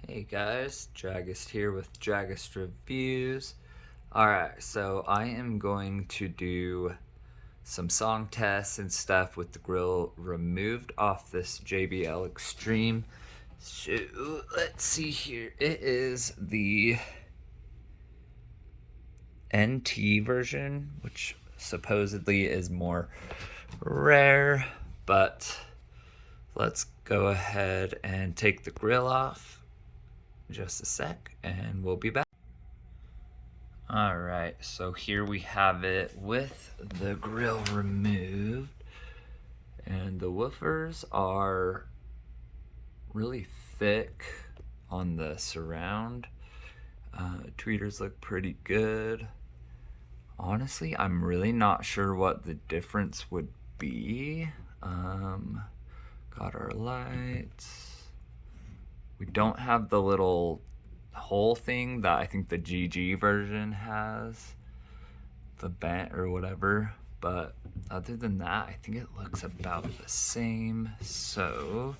Hey guys, Dragist here with Dragist Reviews. Alright, so I am going to do some song tests and stuff with the grill removed off this JBL Extreme. So let's see here. It is the NT version, which supposedly is more rare, but let's go ahead and take the grill off. Just a sec and we'll be back. Alright, so here we have it with the grill removed, and the woofers are really thick on the surround. Tweeters look pretty good. Honestly, I'm really not sure what the difference would be. Got our lights. We don't have the little hole thing that I think the GG version has, the bent or whatever, but other than that, I think it looks about the same. So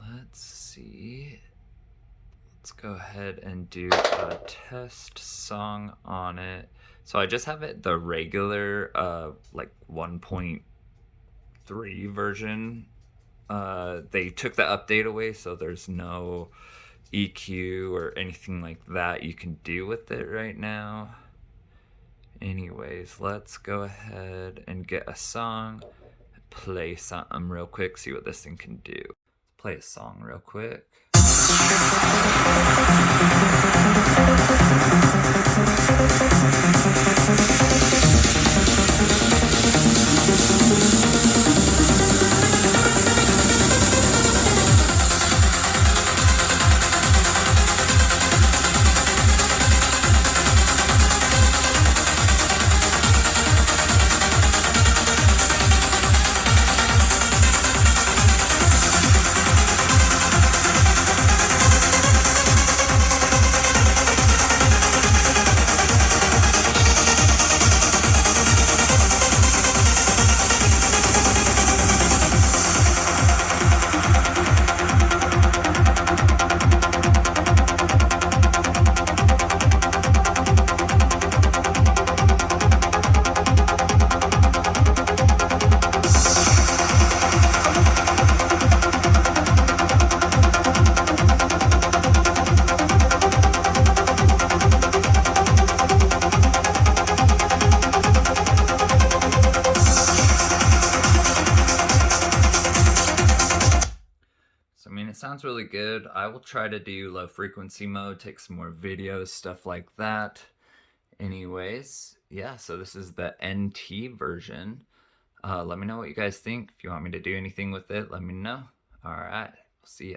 let's see. Let's go ahead and do a test song on it. So I just have it the regular like 1.3 version. They took the update away, so there's no EQ or anything like that you can do with it right now. Anyways, let's go ahead and get a song, play something real quick, see what this thing can do. Play a song real quick. I mean, it sounds really good. I will try to do low frequency mode, take some more videos, stuff like that. Anyways, yeah, so this is the NT version. Let me know what you guys think. If you want me to do anything with it, let me know. All right, see ya.